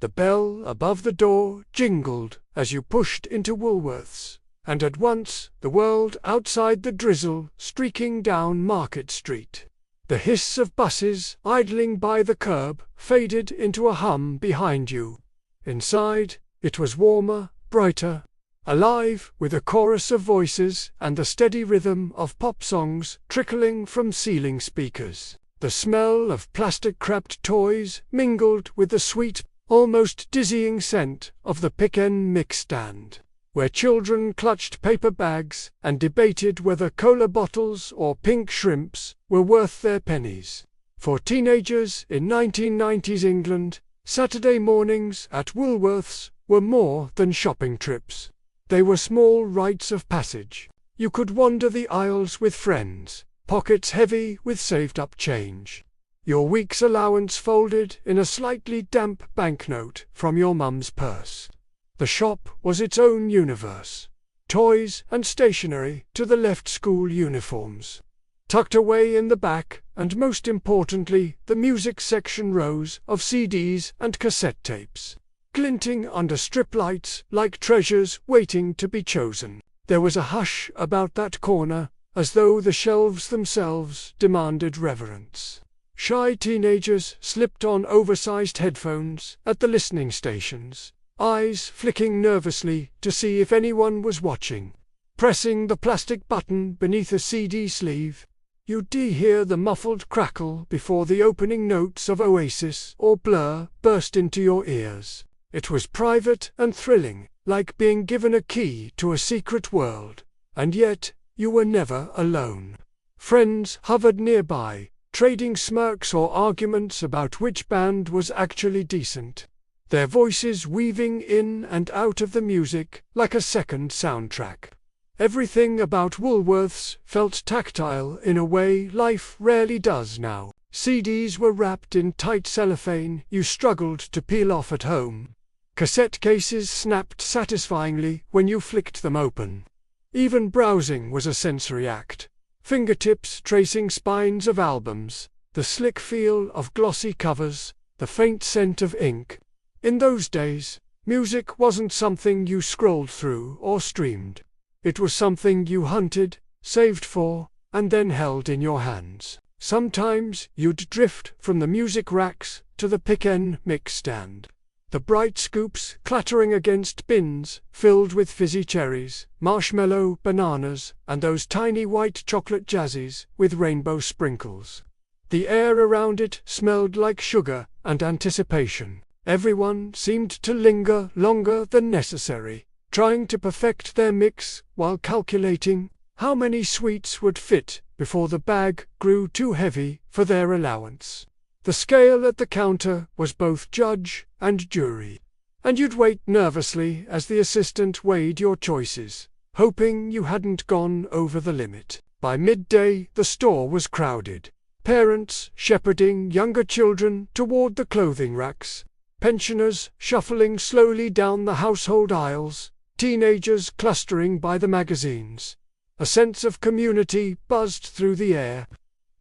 The bell above the door jingled as you pushed into Woolworths, and at once the world outside the drizzle streaking down Market Street. The hiss of buses idling by the curb faded into a hum behind you. Inside, it was warmer, brighter, alive with a chorus of voices and the steady rhythm of pop songs trickling from ceiling speakers. The smell of plastic-wrapped toys mingled with the sweet, almost dizzying scent of the pick-and mix stand, where children clutched paper bags and debated whether cola bottles or pink shrimps were worth their pennies. For teenagers in 1990s England, Saturday mornings at Woolworths were more than shopping trips. They were small rites of passage. You could wander the aisles with friends, pockets heavy with saved-up change. Your week's allowance folded in a slightly damp banknote from your mum's purse. The shop was its own universe. Toys and stationery to the left school uniforms. Tucked away in the back, and most importantly, the music section rows of CDs and cassette tapes, glinting under strip lights like treasures waiting to be chosen. There was a hush about that corner, as though the shelves themselves demanded reverence. Shy teenagers slipped on oversized headphones at the listening stations, eyes flicking nervously to see if anyone was watching. Pressing the plastic button beneath a CD sleeve, you'd hear the muffled crackle before the opening notes of Oasis or Blur burst into your ears. It was private and thrilling, like being given a key to a secret world, and yet you were never alone. Friends hovered nearby, trading smirks or arguments about which band was actually decent, their voices weaving in and out of the music like a second soundtrack. Everything about Woolworths felt tactile in a way life rarely does now. CDs were wrapped in tight cellophane you struggled to peel off at home. Cassette cases snapped satisfyingly when you flicked them open. Even browsing was a sensory act. Fingertips tracing spines of albums, the slick feel of glossy covers, the faint scent of ink. In those days, music wasn't something you scrolled through or streamed. It was something you hunted, saved for, and then held in your hands. Sometimes you'd drift from the music racks to the pick-and-mix stand. The bright scoops clattering against bins filled with fizzy cherries, marshmallow bananas, and those tiny white chocolate jazzies with rainbow sprinkles. The air around it smelled like sugar and anticipation. Everyone seemed to linger longer than necessary, trying to perfect their mix while calculating how many sweets would fit before the bag grew too heavy for their allowance. The scale at the counter was both judge and jury, and you'd wait nervously as the assistant weighed your choices, hoping you hadn't gone over the limit. By midday, the store was crowded, parents shepherding younger children toward the clothing racks, pensioners shuffling slowly down the household aisles, teenagers clustering by the magazines. A sense of community buzzed through the air.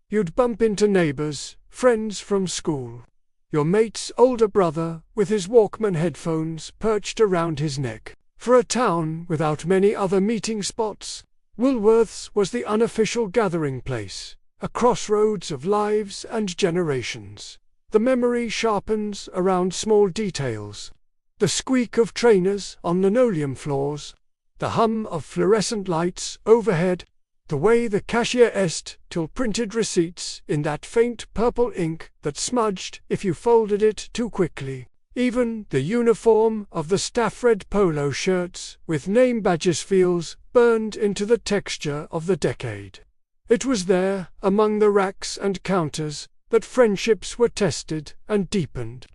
You'd bump into neighbors, friends from school. Your mate's older brother, with his Walkman headphones perched around his neck. For a town without many other meeting spots, Woolworths was the unofficial gathering place, a crossroads of lives and generations. The memory sharpens around small details. The squeak of trainers on linoleum floors, the hum of fluorescent lights overhead, the way the cashier till printed receipts in that faint purple ink that smudged if you folded it too quickly. Even the uniform of the staff red polo shirts with name badges feels burned into the texture of the decade. It was there, among the racks and counters, that friendships were tested and deepened.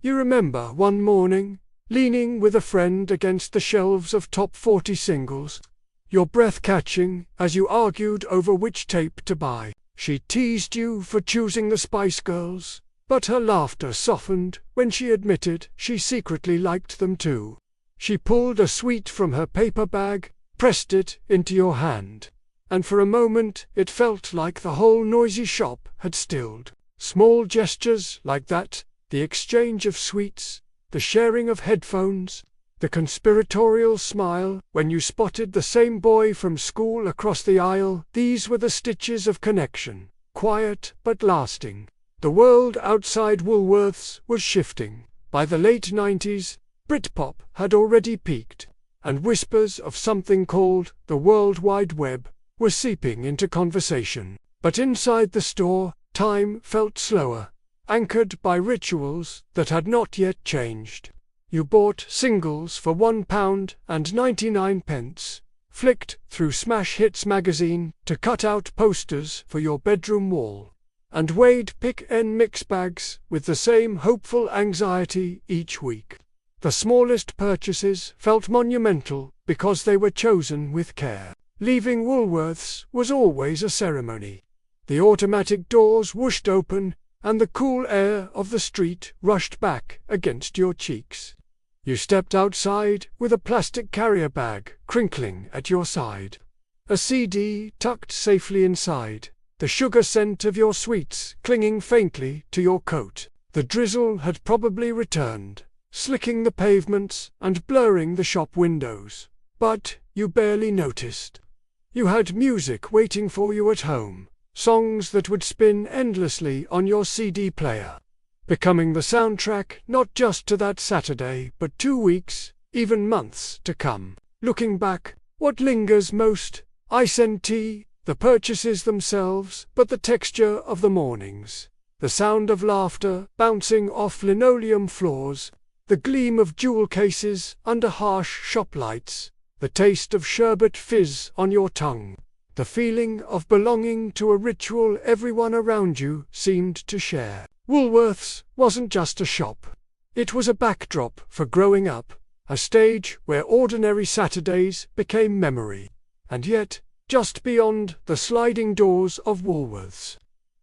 You remember one morning, leaning with a friend against the shelves of top 40 singles, your breath catching as you argued over which tape to buy. She teased you for choosing the Spice Girls, but her laughter softened when she admitted she secretly liked them too. She pulled a sweet from her paper bag, pressed it into your hand, and for a moment it felt like the whole noisy shop had stilled. Small gestures like that, the exchange of sweets, the sharing of headphones, the conspiratorial smile when you spotted the same boy from school across the aisle. These were the stitches of connection, quiet but lasting. The world outside Woolworths was shifting. By the late 90s, Britpop had already peaked, and whispers of something called the World Wide Web were seeping into conversation. But inside the store, time felt slower, anchored by rituals that had not yet changed. You bought singles for £1.99, flicked through Smash Hits magazine to cut out posters for your bedroom wall, and weighed pick-and mix bags with the same hopeful anxiety each week. The smallest purchases felt monumental because they were chosen with care. Leaving Woolworths was always a ceremony. The automatic doors whooshed open, and the cool air of the street rushed back against your cheeks. You stepped outside with a plastic carrier bag crinkling at your side, a CD tucked safely inside, the sugar scent of your sweets clinging faintly to your coat. The drizzle had probably returned, slicking the pavements and blurring the shop windows, but you barely noticed. You had music waiting for you at home, songs that would spin endlessly on your CD player, becoming the soundtrack not just to that Saturday but 2 weeks, even months to come. Looking back, what lingers most? Isn't the purchases themselves, but the texture of the mornings, the sound of laughter bouncing off linoleum floors, the gleam of jewel cases under harsh shop lights, the taste of sherbet fizz on your tongue, the feeling of belonging to a ritual everyone around you seemed to share. Woolworths wasn't just a shop. It was a backdrop for growing up, a stage where ordinary Saturdays became memory. And yet, just beyond the sliding doors of Woolworths,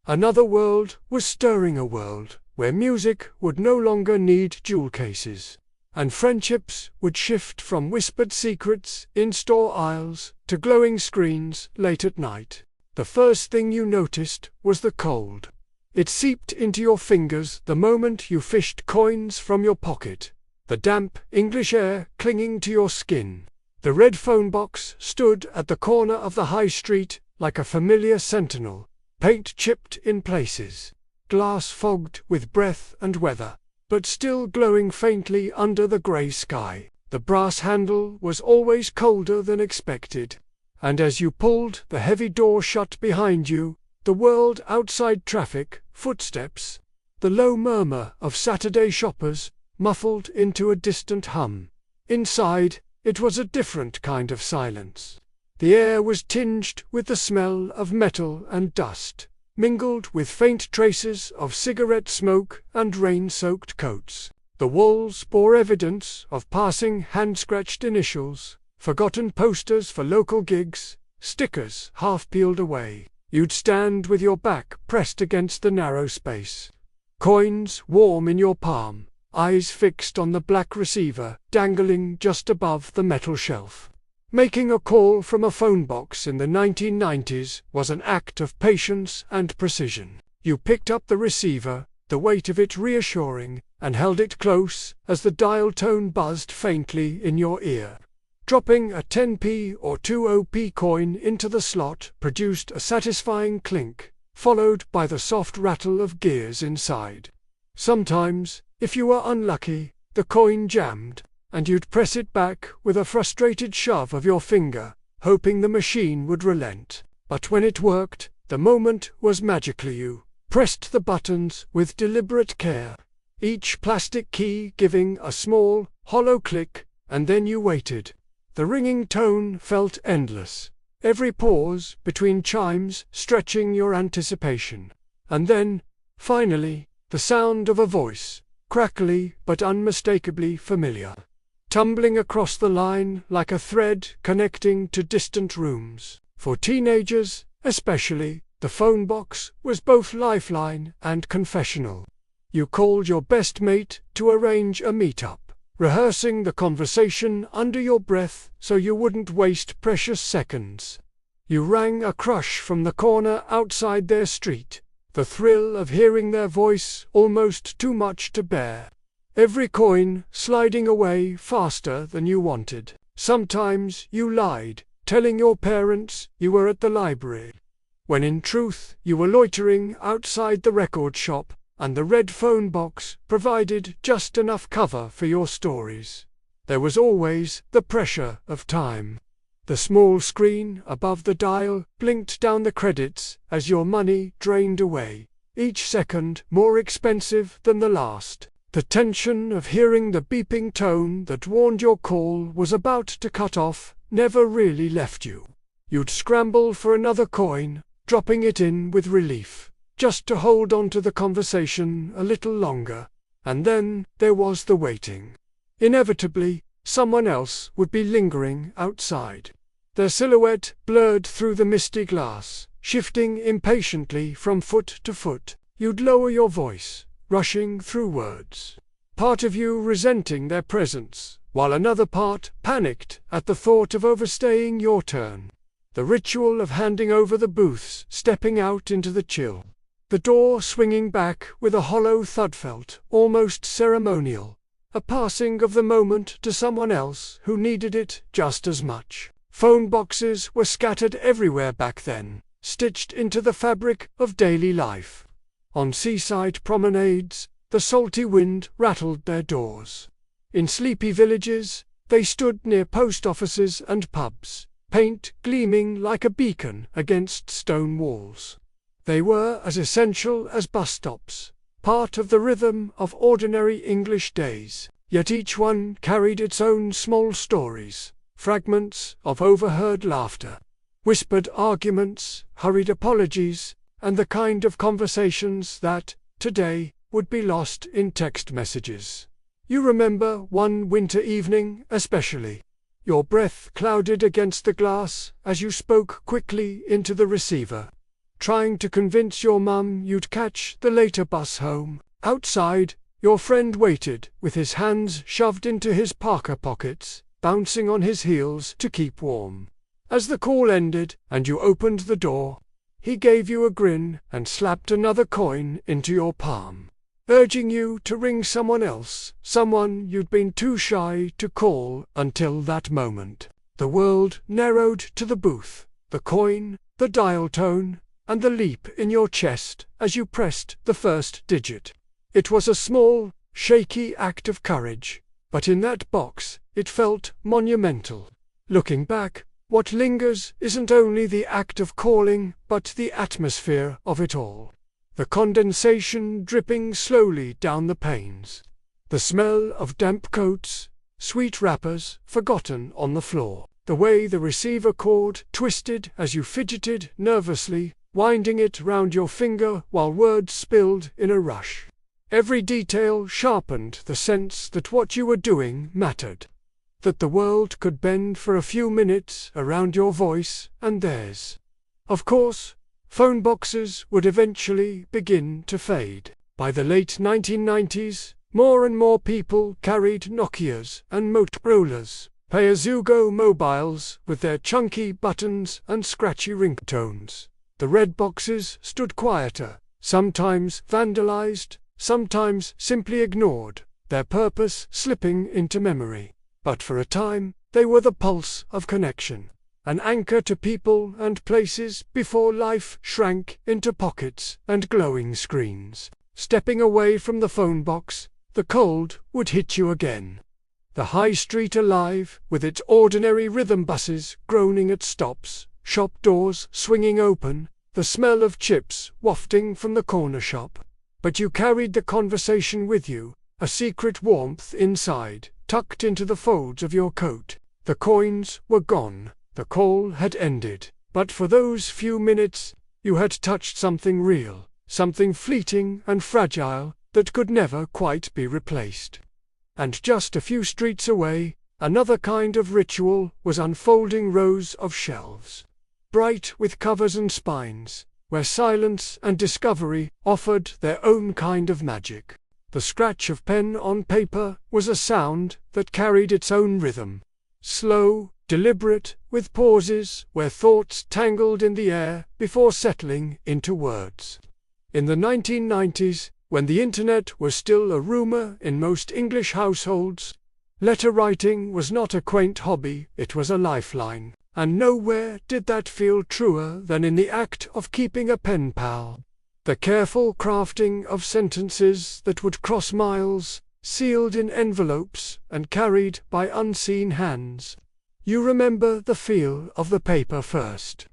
another world was stirring, a world where music would no longer need jewel cases, and friendships would shift from whispered secrets in store aisles to glowing screens late at night. The first thing you noticed was the cold. It seeped into your fingers the moment you fished coins from your pocket, the damp English air clinging to your skin. The red phone box stood at the corner of the high street like a familiar sentinel, paint chipped in places, glass fogged with breath and weather, but still glowing faintly under the grey sky. The brass handle was always colder than expected, and as you pulled the heavy door shut behind you, the world outside, traffic, footsteps, the low murmur of Saturday shoppers, muffled into a distant hum. Inside, it was a different kind of silence. The air was tinged with the smell of metal and dust, mingled with faint traces of cigarette smoke and rain-soaked coats. The walls bore evidence of passing hand-scratched initials, forgotten posters for local gigs, stickers half peeled away. You'd stand with your back pressed against the narrow space, coins warm in your palm, eyes fixed on the black receiver dangling just above the metal shelf. Making a call from a phone box in the 1990s was an act of patience and precision. You picked up the receiver, the weight of it reassuring, and held it close as the dial tone buzzed faintly in your ear. Dropping a 10p or 20p coin into the slot produced a satisfying clink, followed by the soft rattle of gears inside. Sometimes, if you were unlucky, the coin jammed, and you'd press it back with a frustrated shove of your finger, hoping the machine would relent. But when it worked, the moment was magical. You pressed the buttons with deliberate care, each plastic key giving a small, hollow click, and then you waited. The ringing tone felt endless, every pause between chimes stretching your anticipation. And then, finally, the sound of a voice, crackly but unmistakably familiar, tumbling across the line like a thread connecting to distant rooms. For teenagers, especially, the phone box was both lifeline and confessional. You called your best mate to arrange a meetup, rehearsing the conversation under your breath so you wouldn't waste precious seconds. You rang a crush from the corner outside their street, the thrill of hearing their voice almost too much to bear. every coin sliding away faster than you wanted. Sometimes you lied, telling your parents you were at the library, when in truth you were loitering outside the record shop, and the red phone box provided just enough cover for your stories. There was always the pressure of time. The small screen above the dial blinked down the credits as your money drained away, each second more expensive than the last. The tension of hearing the beeping tone that warned your call was about to cut off never really left you. You'd scramble for another coin, dropping it in with relief, just to hold on to the conversation a little longer. And then there was the waiting. Inevitably, someone else would be lingering outside, their silhouette blurred through the misty glass, shifting impatiently from foot to foot. You'd lower your voice, rushing through words, part of you resenting their presence, while another part panicked at the thought of overstaying your turn. The ritual of handing over the booths, stepping out into the chill, the door swinging back with a hollow thud felt almost ceremonial, a passing of the moment to someone else who needed it just as much. Phone boxes were scattered everywhere back then, stitched into the fabric of daily life. On seaside promenades, the salty wind rattled their doors. In sleepy villages, they stood near post offices and pubs, paint gleaming like a beacon against stone walls. They were as essential as bus stops, part of the rhythm of ordinary English days, yet each one carried its own small stories, fragments of overheard laughter, whispered arguments, hurried apologies, and the kind of conversations that, today, would be lost in text messages. You remember one winter evening especially. Your breath clouded against the glass as you spoke quickly into the receiver, trying to convince your mum you'd catch the later bus home. Outside, your friend waited, with his hands shoved into his parka pockets, bouncing on his heels to keep warm. As the call ended and you opened the door, he gave you a grin and slapped another coin into your palm, urging you to ring someone else, someone you'd been too shy to call until that moment. The world narrowed to the booth, the coin, the dial tone, and the leap in your chest as you pressed the first digit. It was a small, shaky act of courage, but in that box it felt monumental. Looking back, what lingers isn't only the act of calling, but the atmosphere of it all. The condensation dripping slowly down the panes. The smell of damp coats, sweet wrappers forgotten on the floor. The way the receiver cord twisted as you fidgeted nervously, winding it round your finger while words spilled in a rush. Every detail sharpened the sense that what you were doing mattered, that the world could bend for a few minutes around your voice and theirs. Of course, phone boxes would eventually begin to fade. By the late 1990s, more and more people carried Nokias and Motorola's, pay-as-you-go mobiles with their chunky buttons and scratchy ringtones. The red boxes stood quieter, sometimes vandalized, sometimes simply ignored, their purpose slipping into memory. But for a time, they were the pulse of connection, an anchor to people and places before life shrank into pockets and glowing screens. Stepping away from the phone box, the cold would hit you again. The high street alive, with its ordinary rhythm buses groaning at stops, shop doors swinging open, the smell of chips wafting from the corner shop. But you carried the conversation with you, a secret warmth inside, tucked into the folds of your coat. The coins were gone, the call had ended, but for those few minutes, you had touched something real, something fleeting and fragile that could never quite be replaced. And just a few streets away, another kind of ritual was unfolding, rows of shelves, bright with covers and spines, where silence and discovery offered their own kind of magic. The scratch of pen on paper was a sound that carried its own rhythm, slow, deliberate, with pauses where thoughts tangled in the air before settling into words. In the 1990s, when the internet was still a rumor in most English households. Letter writing was not a quaint hobby, it was a lifeline, and nowhere did that feel truer than in the act of keeping a pen pal. The careful crafting of sentences that would cross miles, sealed in envelopes and carried by unseen hands. You remember the feel of the paper first.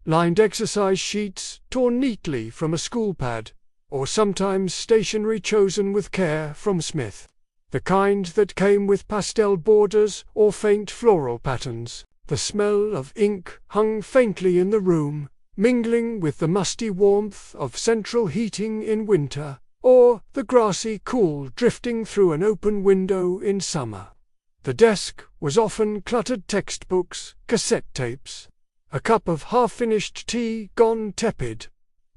Lined exercise sheets torn neatly from a school pad, or sometimes stationery chosen with care from Smith. The kind that came with pastel borders or faint floral patterns. The smell of ink hung faintly in the room, mingling with the musty warmth of central heating in winter, or the grassy cool drifting through an open window in summer. The desk was often cluttered textbooks, cassette tapes, a cup of half-finished tea gone tepid,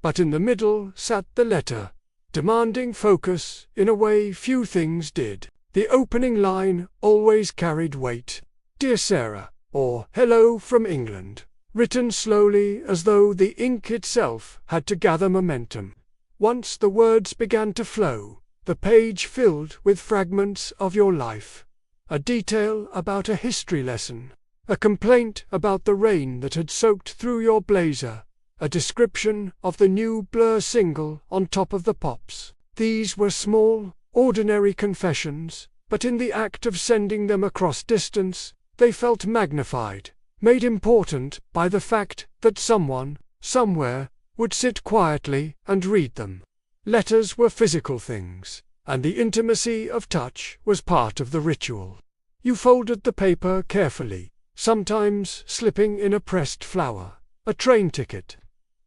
but in the middle sat the letter, demanding focus in a way few things did. The opening line always carried weight. "Dear Sarah," or "Hello from England," written slowly as though the ink itself had to gather momentum. Once the words began to flow, the page filled with fragments of your life. A detail about a history lesson, a complaint about the rain that had soaked through your blazer, a description of the new Blur single on Top of the Pops. These were small, ordinary confessions, but in the act of sending them across distance, they felt magnified, made important by the fact that someone, somewhere, would sit quietly and read them. Letters were physical things, and the intimacy of touch was part of the ritual. You folded the paper carefully, sometimes slipping in a pressed flower, a train ticket,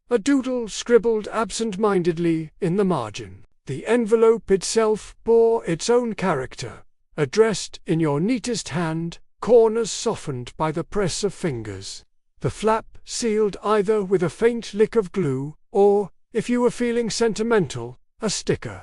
a doodle scribbled absent-mindedly in the margin. The envelope itself bore its own character, addressed in your neatest hand, corners softened by the press of fingers. The flap sealed either with a faint lick of glue, or, if you were feeling sentimental, a sticker.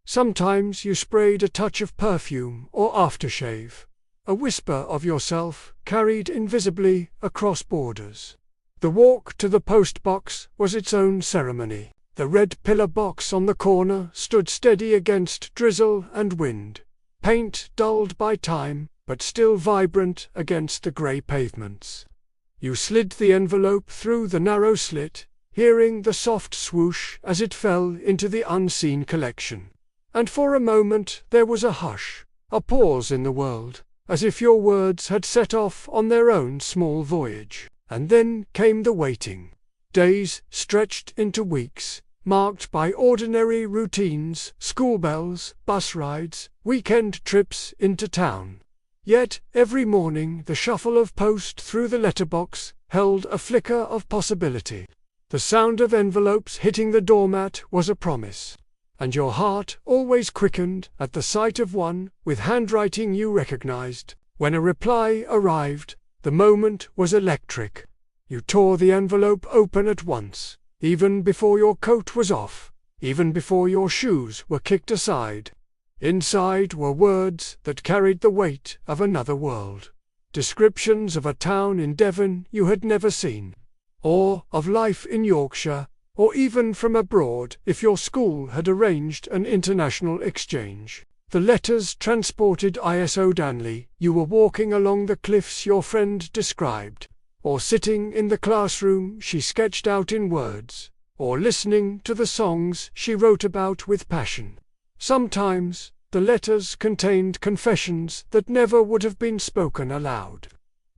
Sometimes you sprayed a touch of perfume or aftershave, a whisper of yourself carried invisibly across borders. The walk to the post box was its own ceremony. The red pillar box on the corner stood steady against drizzle and wind, paint dulled by time, but still vibrant against the grey pavements. You slid the envelope through the narrow slit, hearing the soft swoosh as it fell into the unseen collection. And for a moment there was a hush, a pause in the world, as if your words had set off on their own small voyage. And then came the waiting. Days stretched into weeks, marked by ordinary routines, school bells, bus rides, weekend trips into town. Yet every morning the shuffle of post through the letterbox held a flicker of possibility. The sound of envelopes hitting the doormat was a promise, and your heart always quickened at the sight of one with handwriting you recognized. When a reply arrived, the moment was electric. You tore the envelope open at once, even before your coat was off, even before your shoes were kicked aside. Inside were words that carried the weight of another world. Descriptions of a town in Devon you had never seen, or of life in Yorkshire, or even from abroad if your school had arranged an international exchange. The letters transported ISO Danley. You were walking along the cliffs your friend described, or sitting in the classroom she sketched out in words, or listening to the songs she wrote about with passion. Sometimes the letters contained confessions that never would have been spoken aloud.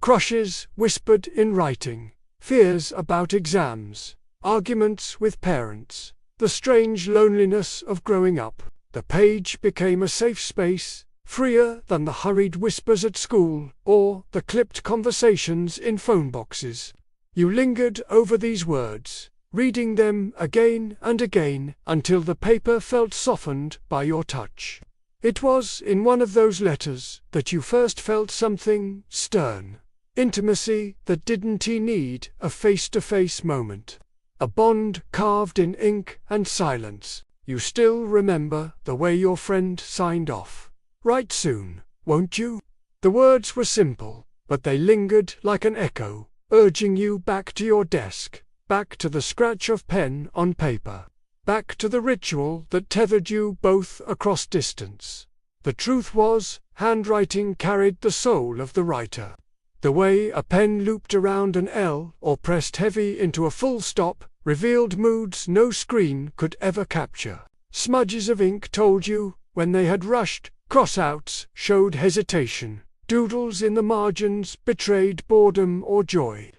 Crushes whispered in writing, fears about exams, arguments with parents, the strange loneliness of growing up. The page became a safe space, freer than the hurried whispers at school or the clipped conversations in phone boxes. You lingered over these words, reading them again and again until the paper felt softened by your touch. It was in one of those letters that you first felt something stern, intimacy that didn't need a face-to-face moment, a bond carved in ink and silence. You still remember the way your friend signed off. "Write soon, won't you?" The words were simple, but they lingered like an echo, urging you back to your desk, back to the scratch of pen on paper. back to the ritual that tethered you both across distance. The truth was, handwriting carried the soul of the writer. The way a pen looped around an L or pressed heavy into a full stop revealed moods no screen could ever capture. Smudges of ink told you when they had rushed, crossouts showed hesitation, doodles in the margins betrayed boredom or joy.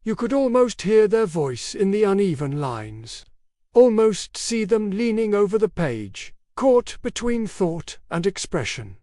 You could almost hear their voice in the uneven lines, almost see them leaning over the page, caught between thought and expression.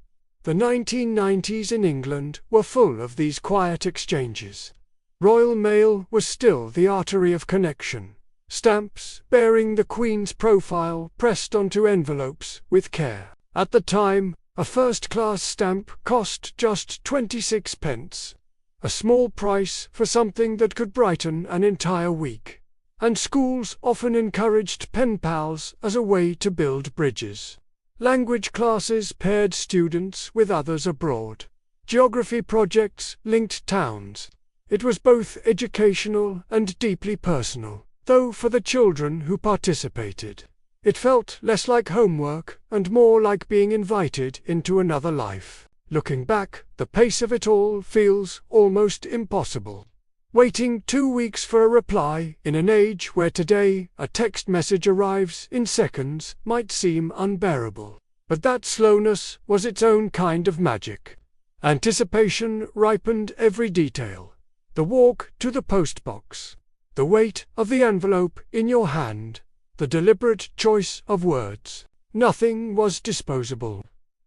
The 1990s in England were full of these quiet exchanges. Royal Mail was still the artery of connection. Stamps bearing the Queen's profile pressed onto envelopes with care. At the time, a first-class stamp cost just 26 pence. A small price for something that could brighten an entire week. And schools often encouraged pen pals as a way to build bridges. Language classes paired students with others abroad. Geography projects linked towns. It was both educational and deeply personal, though for the children who participated, it felt less like homework and more like being invited into another life. Looking back, the pace of it all feels almost impossible. Waiting 2 weeks for a reply in an age where today a text message arrives in seconds might seem unbearable. But that slowness was its own kind of magic. Anticipation ripened every detail. The walk to the postbox, the weight of the envelope in your hand, the deliberate choice of words. Nothing was disposable.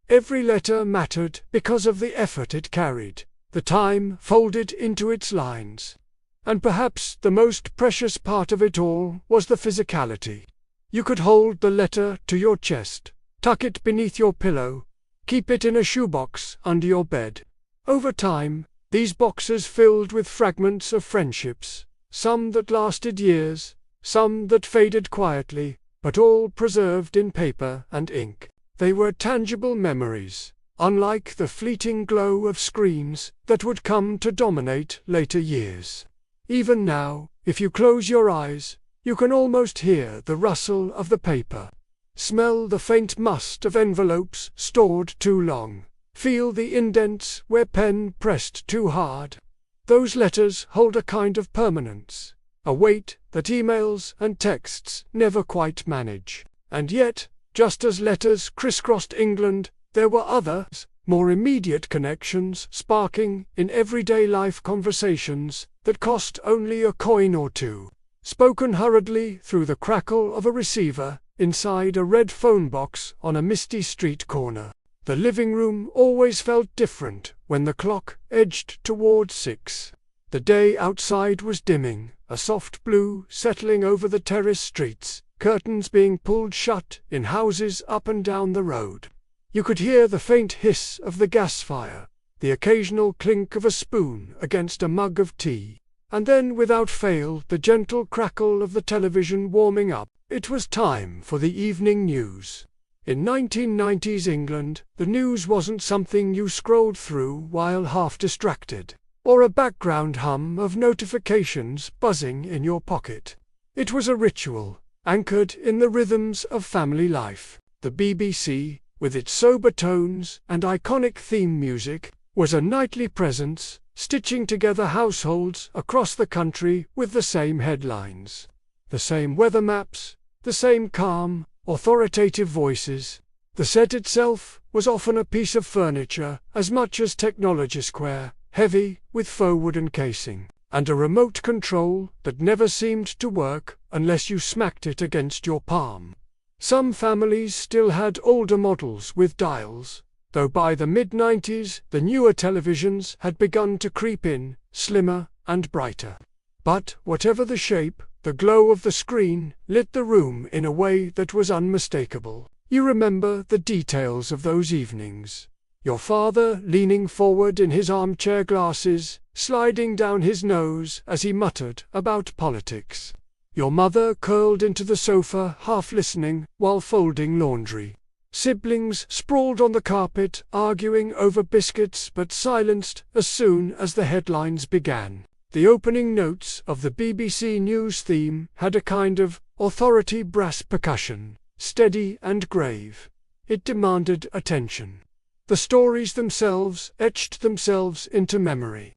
Every letter mattered because of the effort it carried, the time folded into its lines. And perhaps the most precious part of it all was the physicality. You could hold the letter to your chest, tuck it beneath your pillow, keep it in a shoebox under your bed. Over time, these boxes filled with fragments of friendships, some that lasted years, some that faded quietly, but all preserved in paper and ink. They were tangible memories, unlike the fleeting glow of screens that would come to dominate later years. Even now, if you close your eyes, you can almost hear the rustle of the paper, smell the faint must of envelopes stored too long, feel the indents where pen pressed too hard. Those letters hold a kind of permanence, a weight that emails and texts never quite manage. And yet, just as letters crisscrossed England, there were others, more immediate connections sparking in everyday life conversations that cost only a coin or two, spoken hurriedly through the crackle of a receiver inside a red phone box on a misty street corner. The living room always felt different when the clock edged towards 6. The day outside was dimming, a soft blue settling over the terrace streets, curtains being pulled shut in houses up and down the road. You could hear the faint hiss of the gas fire, the occasional clink of a spoon against a mug of tea, and then without fail the gentle crackle of the television warming up. It was time for the evening news. In 1990s England, the news wasn't something you scrolled through while half distracted, or a background hum of notifications buzzing in your pocket. It was a ritual, anchored in the rhythms of family life. The BBC, with its sober tones and iconic theme music, was a nightly presence, stitching together households across the country with the same headlines, the same weather maps, the same calm, authoritative voices. The set itself was often a piece of furniture as much as technology square, heavy with faux wooden casing, and a remote control that never seemed to work unless you smacked it against your palm. Some families still had older models with dials, though by the mid-90s the newer televisions had begun to creep in, slimmer and brighter. But whatever the shape, the glow of the screen lit the room in a way that was unmistakable. You remember the details of those evenings. Your father leaning forward in his armchair, glasses sliding down his nose as he muttered about politics. Your mother curled into the sofa, half listening while folding laundry. Siblings sprawled on the carpet, arguing over biscuits but silenced as soon as the headlines began. The opening notes of the BBC News theme had a kind of authority brass percussion, steady and grave. It demanded attention. The stories themselves etched themselves into memory.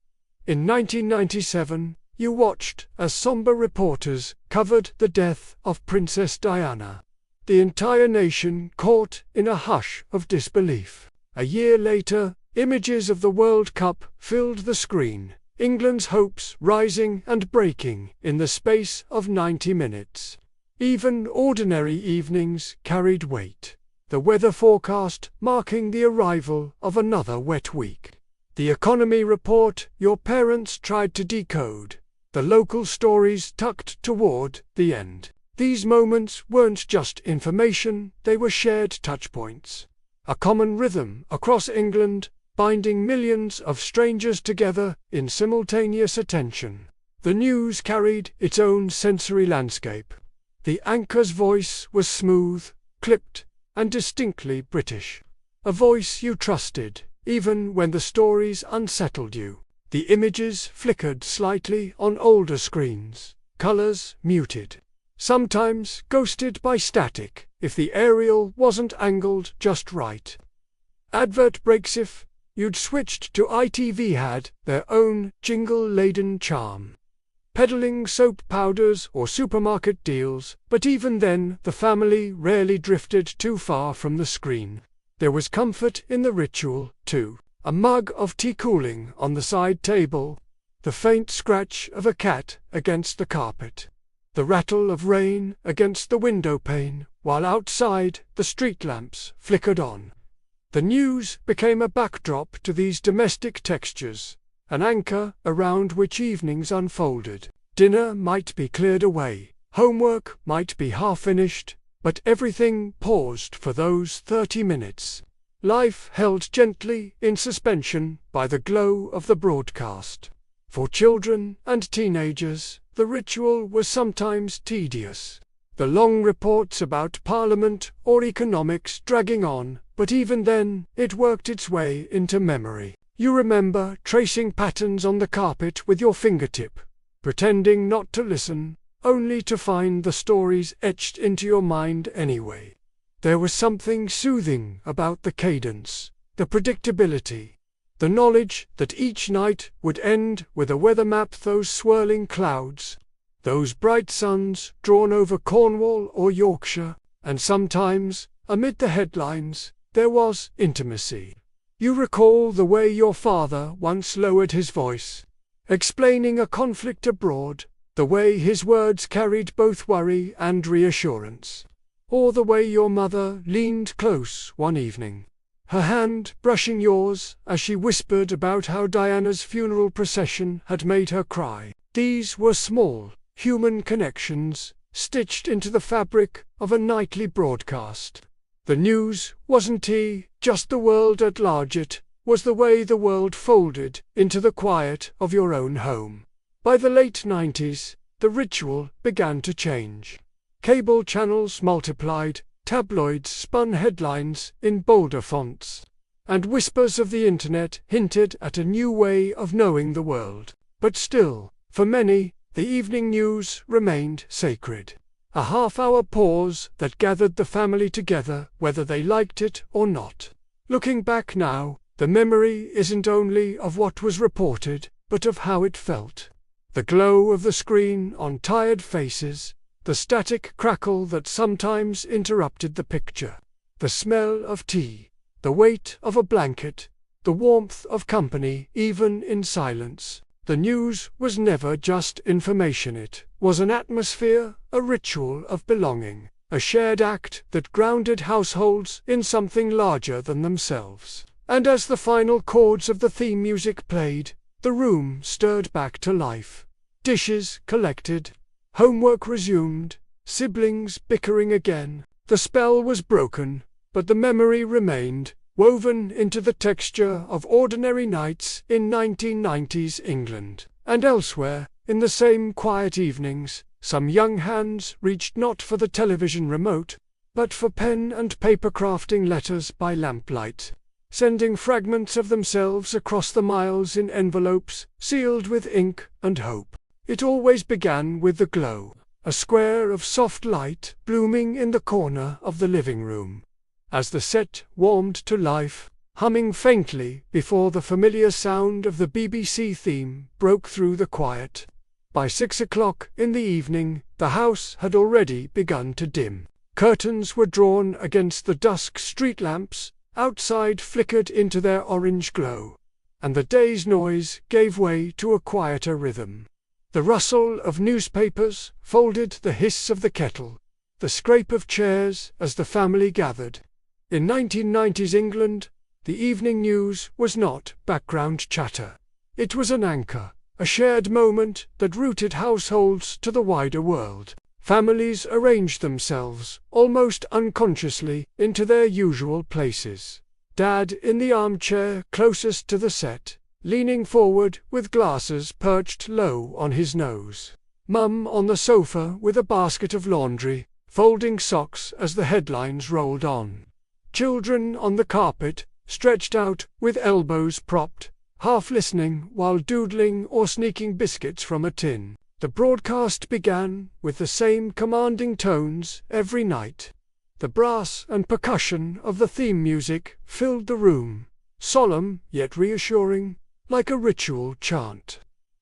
In 1997, you watched as somber reporters covered the death of Princess Diana. The entire nation caught in a hush of disbelief. A year later, images of the World Cup filled the screen, England's hopes rising and breaking in the space of 90 minutes. Even ordinary evenings carried weight, the weather forecast marking the arrival of another wet week. The economy report your parents tried to decode, the local stories tucked toward the end. These moments weren't just information, they were shared touchpoints. A common rhythm across England, binding millions of strangers together in simultaneous attention. The news carried its own sensory landscape. The anchor's voice was smooth, clipped, and distinctly British. A voice you trusted, even when the stories unsettled you. The images flickered slightly on older screens, colors muted. Sometimes ghosted by static, if the aerial wasn't angled just right. Advert breaks if you'd switched to ITV had their own jingle-laden charm. Peddling soap powders or supermarket deals, but even then the family rarely drifted too far from the screen. There was comfort in the ritual, too. A mug of tea cooling on the side table, the faint scratch of a cat against the carpet, the rattle of rain against the window pane, while outside the street lamps flickered on. The news became a backdrop to these domestic textures, an anchor around which evenings unfolded. Dinner might be cleared away, homework might be half finished, but everything paused for those 30 minutes. Life held gently in suspension by the glow of the broadcast. For children and teenagers, the ritual was sometimes tedious. The long reports about Parliament or economics dragging on, but even then, it worked its way into memory. You remember tracing patterns on the carpet with your fingertip, pretending not to listen, only to find the stories etched into your mind anyway. There was something soothing about the cadence, the predictability, the knowledge that each night would end with a weather map, those swirling clouds, those bright suns drawn over Cornwall or Yorkshire, and sometimes, amid the headlines, there was intimacy. You recall the way your father once lowered his voice, explaining a conflict abroad, the way his words carried both worry and reassurance. Or the way your mother leaned close one evening, her hand brushing yours as she whispered about how Diana's funeral procession had made her cry. These were small, human connections, stitched into the fabric of a nightly broadcast. The news wasn't just the world at large, it was the way the world folded into the quiet of your own home. By the late 90s, the ritual began to change. Cable channels multiplied, tabloids spun headlines in bolder fonts, and whispers of the internet hinted at a new way of knowing the world. But still, for many, the evening news remained sacred. A half-hour pause that gathered the family together, whether they liked it or not. Looking back now, the memory isn't only of what was reported, but of how it felt. The glow of the screen on tired faces, the static crackle that sometimes interrupted the picture, the smell of tea, the weight of a blanket, the warmth of company, even in silence. The news was never just information, it was an atmosphere, a ritual of belonging, a shared act that grounded households in something larger than themselves. And as the final chords of the theme music played, the room stirred back to life. Dishes collected, homework resumed, siblings bickering again. The spell was broken, but the memory remained, woven into the texture of ordinary nights in 1990s England. And elsewhere, in the same quiet evenings, some young hands reached not for the television remote, but for pen and paper, crafting letters by lamplight, sending fragments of themselves across the miles in envelopes sealed with ink and hope. It always began with the glow. a square of soft light blooming in the corner of the living room. As the set warmed to life, humming faintly before the familiar sound of the BBC theme broke through the quiet. By 6 o'clock in the evening, the house had already begun to dim. Curtains were drawn against the dusk street lamps, outside flickered into their orange glow, and the day's noise gave way to a quieter rhythm. The rustle of newspapers folded, the hiss of the kettle, the scrape of chairs as the family gathered. In 1990s England, the evening news was not background chatter. It was an anchor, a shared moment that rooted households to the wider world. Families arranged themselves, almost unconsciously, into their usual places. Dad in the armchair closest to the set, leaning forward with glasses perched low on his nose. Mum on the sofa with a basket of laundry, folding socks as the headlines rolled on. Children on the carpet, stretched out with elbows propped, half listening while doodling or sneaking biscuits from a tin. The broadcast began with the same commanding tones every night. The brass and percussion of the theme music filled the room, solemn yet reassuring, like a ritual chant.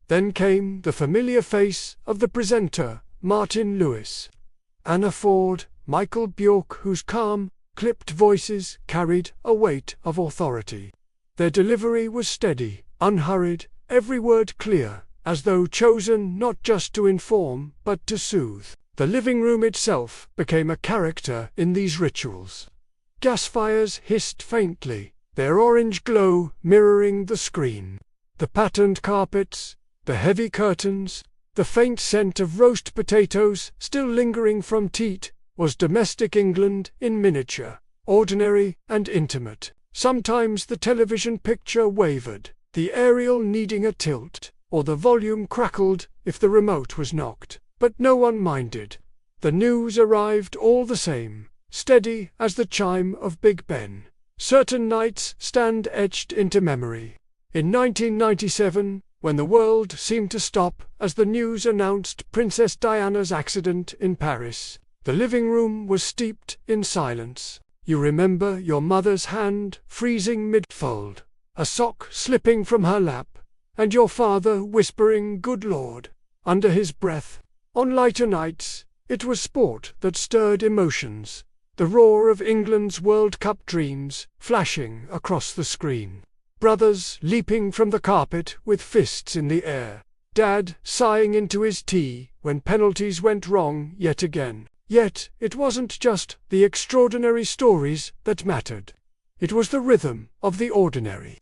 Then came the familiar face of the presenter, Martin Lewis. Anna Ford, Michael Bjork, whose calm, clipped voices carried a weight of authority. Their delivery was steady, unhurried, every word clear, as though chosen not just to inform, but to soothe. The living room itself became a character in these rituals. Gas fires hissed faintly, their orange glow mirroring the screen. The patterned carpets, the heavy curtains, the faint scent of roast potatoes still lingering from teat, was domestic England in miniature, ordinary and intimate. Sometimes the television picture wavered, the aerial needing a tilt, or the volume crackled if the remote was knocked, but no one minded. The news arrived all the same, steady as the chime of Big Ben. Certain nights stand etched into memory. In 1997, when the world seemed to stop as the news announced Princess Diana's accident in Paris, the living room was steeped in silence. You remember your mother's hand freezing mid-fold, a sock slipping from her lap, and your father whispering "Good Lord" under his breath. On lighter nights, it was sport that stirred emotions, the roar of England's World Cup dreams flashing across the screen. Brothers leaping from the carpet with fists in the air. Dad sighing into his tea when penalties went wrong yet again. Yet it wasn't just the extraordinary stories that mattered. It was the rhythm of the ordinary.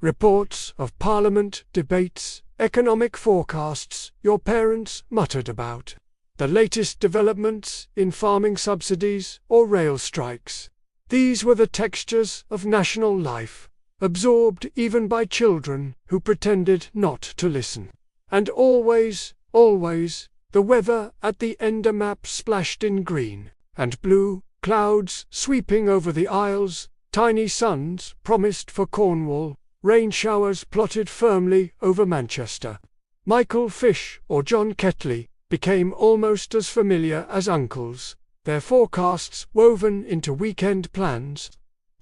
Reports of Parliament, debates, economic forecasts your parents muttered about. The latest developments in farming subsidies or rail strikes. These were the textures of national life, absorbed even by children who pretended not to listen. And always, always, the weather at the end a map splashed in green and blue, clouds sweeping over the Isles, tiny suns promised for Cornwall, rain showers plotted firmly over Manchester. Michael Fish or John Ketley became almost as familiar as uncles, their forecasts woven into weekend plans.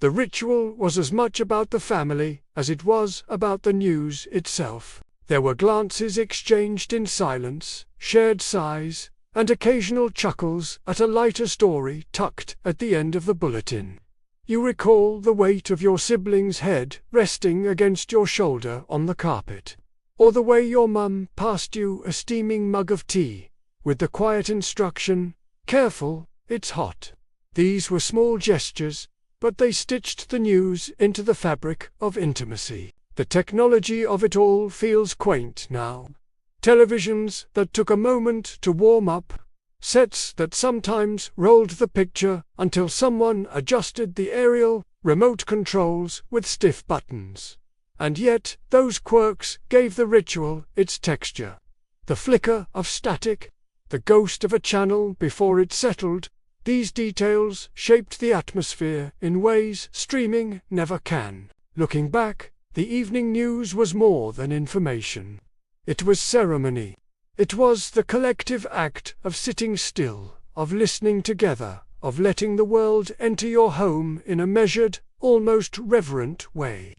The ritual was as much about the family as it was about the news itself. There were glances exchanged in silence, shared sighs, and occasional chuckles at a lighter story tucked at the end of the bulletin. You recall the weight of your sibling's head resting against your shoulder on the carpet, or the way your mum passed you a steaming mug of tea, with the quiet instruction, "Careful, it's hot." These were small gestures, but they stitched the news into the fabric of intimacy. The technology of it all feels quaint now. Televisions that took a moment to warm up, sets that sometimes rolled the picture until someone adjusted the aerial remote controls with stiff buttons. And yet those quirks gave the ritual its texture. The flicker of static, the ghost of a channel before it settled, these details shaped the atmosphere in ways streaming never can. Looking back, the evening news was more than information. It was ceremony. It was the collective act of sitting still, of listening together, of letting the world enter your home in a measured, almost reverent way.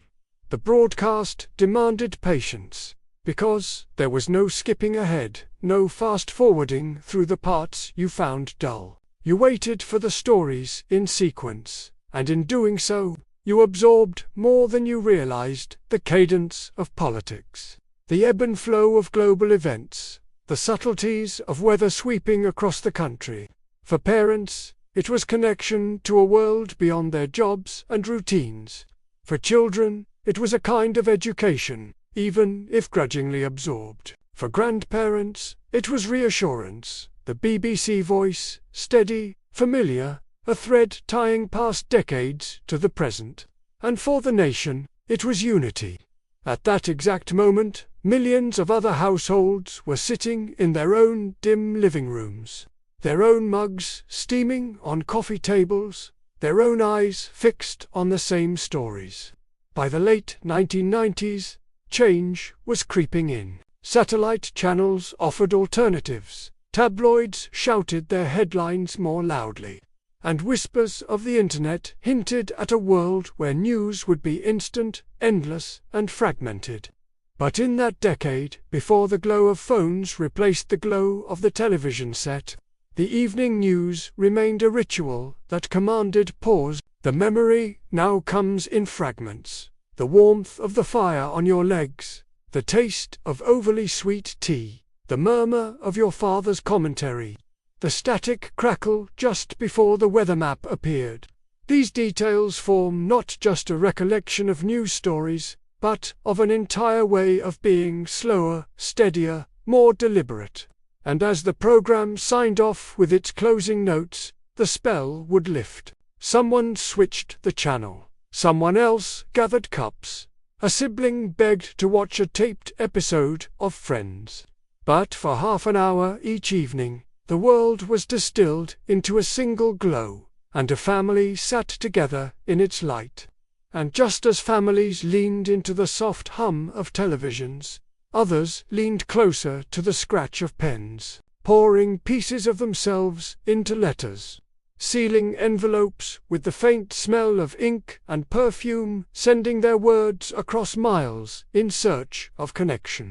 The broadcast demanded patience, because there was no skipping ahead, no fast-forwarding through the parts you found dull. You waited for the stories in sequence, and in doing so, you absorbed more than you realized: the cadence of politics, the ebb and flow of global events, the subtleties of weather sweeping across the country. For parents, it was connection to a world beyond their jobs and routines. For children, it was a kind of education, even if grudgingly absorbed. For grandparents, it was reassurance, the BBC voice, steady, familiar, a thread tying past decades to the present. And for the nation, it was unity. At that exact moment, millions of other households were sitting in their own dim living rooms, their own mugs steaming on coffee tables, their own eyes fixed on the same stories. By the late 1990s, change was creeping in. Satellite channels offered alternatives, tabloids shouted their headlines more loudly, and whispers of the internet hinted at a world where news would be instant, endless, and fragmented. But in that decade, before the glow of phones replaced the glow of the television set, the evening news remained a ritual that commanded pause. The memory now comes in fragments: the warmth of the fire on your legs, the taste of overly sweet tea, the murmur of your father's commentary, the static crackle just before the weather map appeared. These details form not just a recollection of news stories, but of an entire way of being: slower, steadier, more deliberate. And as the program signed off with its closing notes, the spell would lift. Someone switched the channel. Someone else gathered cups. A sibling begged to watch a taped episode of Friends. But for half an hour each evening, the world was distilled into a single glow, and a family sat together in its light. And just as families leaned into the soft hum of televisions, others leaned closer to the scratch of pens, pouring pieces of themselves into letters, sealing envelopes with the faint smell of ink and perfume, sending their words across miles in search of connection.